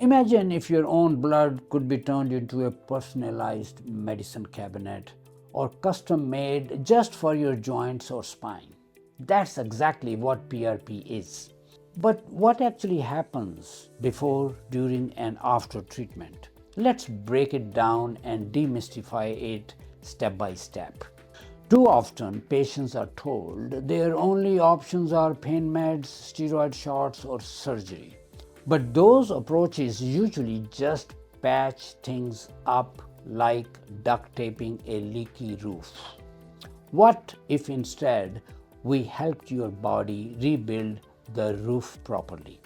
Imagine if your own blood could be turned into a personalized medicine cabinet or custom made just for your joints or spine. That's exactly what PRP is. But what actually happens before, during, and after treatment? Let's break it down and demystify it step by step. Too often, patients are told their only options are pain meds, steroid shots, or surgery. But those approaches usually just patch things up like duct taping a leaky roof. What if instead we helped your body rebuild the roof properly?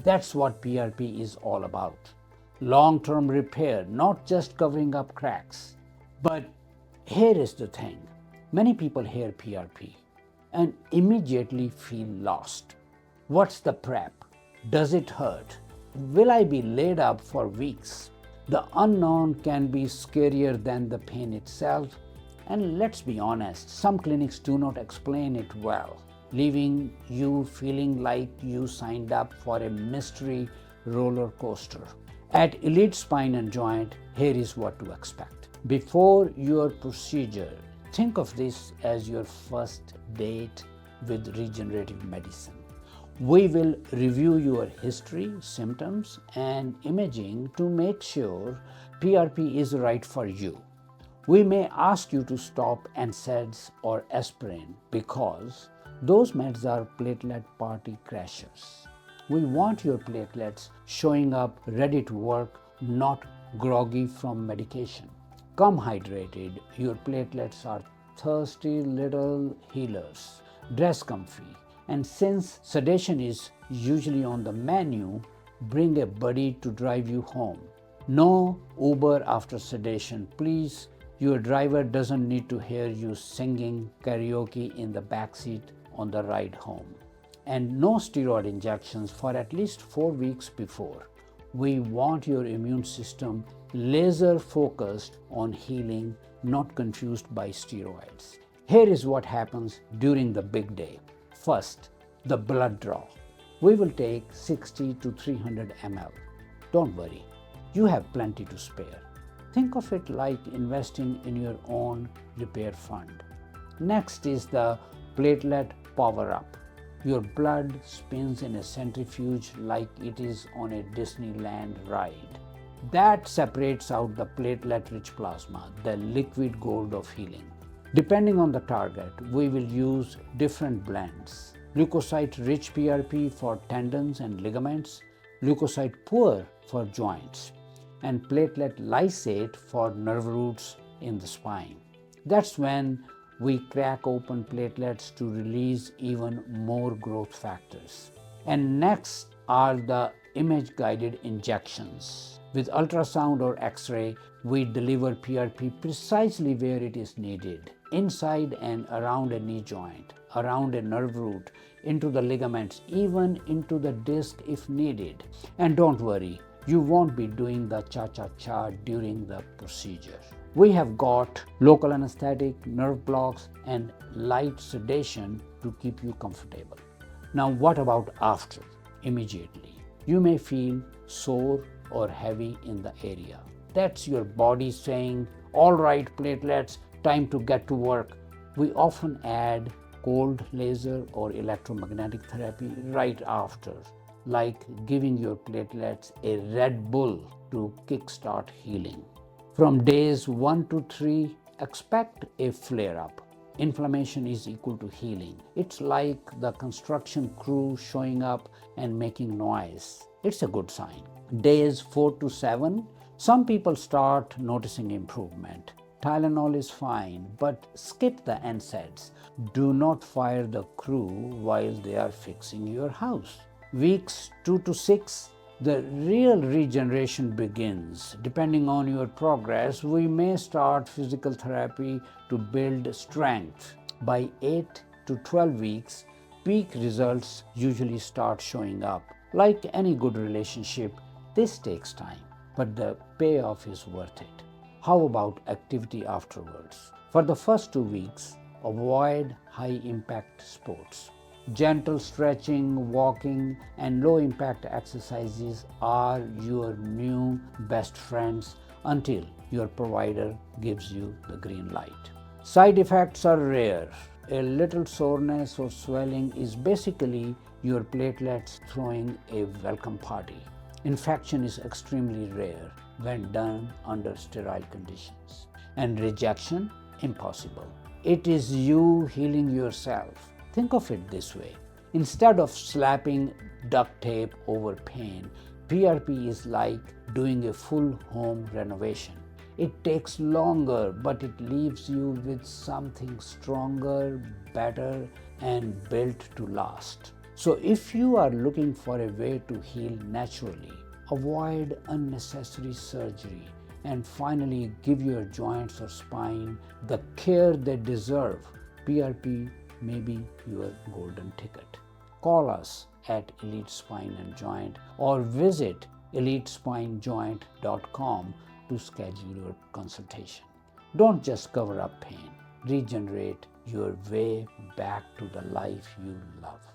That's what PRP is all about. Long term repair, not just covering up cracks. But here is the thing, many people hear PRP and immediately feel lost. What's the prep? Does it hurt? Will I be laid up for weeks? The unknown can be scarier than the pain itself. And let's be honest, some clinics do not explain it well, leaving you feeling like you signed up for a mystery roller coaster. At Elite Spine and Joint, here is what to expect. Before your procedure, think of this as your first date with regenerative medicine. We will review your history, symptoms, and imaging to make sure PRP is right for you. We may ask you to stop NSAIDs or aspirin because those meds are platelet party crashers. We want your platelets showing up ready to work, not groggy from medication. Come hydrated, your platelets are thirsty little healers. Dress comfy, and since sedation is usually on the menu, bring a buddy to drive you home. No Uber after sedation, please. Your driver doesn't need to hear you singing karaoke in the backseat on the ride home. And no steroid injections for at least 4 weeks before. We want your immune system laser focused on healing, not confused by steroids. Here is what happens during the big day. First, the blood draw. We will take 60 to 300 ml. Don't worry, you have plenty to spare. Think of it like investing in your own repair fund. Next is the platelet power up. Your blood spins in a centrifuge like it is on a Disneyland ride. That separates out the platelet-rich plasma, the liquid gold of healing. Depending on the target, we will use different blends. Leukocyte-rich PRP for tendons and ligaments, leukocyte-poor for joints, and platelet lysate for nerve roots in the spine. That's when we crack open platelets to release even more growth factors. And next are the image-guided injections. With ultrasound or X-ray, we deliver PRP precisely where it is needed, inside and around a knee joint, around a nerve root, into the ligaments, even into the disc if needed. And don't worry, you won't be doing the cha-cha-cha during the procedure. We have got local anesthetic, nerve blocks, and light sedation to keep you comfortable. Now, what about after? Immediately. You may feel sore or heavy in the area. That's your body saying, all right, platelets, time to get to work. We often add cold laser or electromagnetic therapy right after, like giving your platelets a Red Bull to kickstart healing. From days 1 to 3, expect a flare-up. Inflammation is equal to healing. It's like the construction crew showing up and making noise. It's a good sign. Days 4 to 7, some people start noticing improvement. Tylenol is fine, but skip the NSAIDs. Do not fire the crew while they are fixing your house. Weeks 2 to 6, the real regeneration begins. Depending on your progress, we may start physical therapy to build strength. By 8 to 12 weeks, peak results usually start showing up. Like any good relationship, this takes time, but the payoff is worth it. How about activity afterwards? For the first 2 weeks, avoid high-impact sports. Gentle stretching, walking, and low impact exercises are your new best friends until your provider gives you the green light. Side effects are rare. A little soreness or swelling is basically your platelets throwing a welcome party. Infection is extremely rare when done under sterile conditions. And rejection, impossible. It is you healing yourself. Think of it this way. Instead of slapping duct tape over pain, PRP is like doing a full home renovation. It takes longer, but it leaves you with something stronger, better, and built to last. So, if you are looking for a way to heal naturally, avoid unnecessary surgery, and finally give your joints or spine the care they deserve, PRP may be your golden ticket. Call us at Elite Spine and Joint or visit elitespinejoint.com to schedule your consultation. Don't just cover up pain, regenerate your way back to the life you love.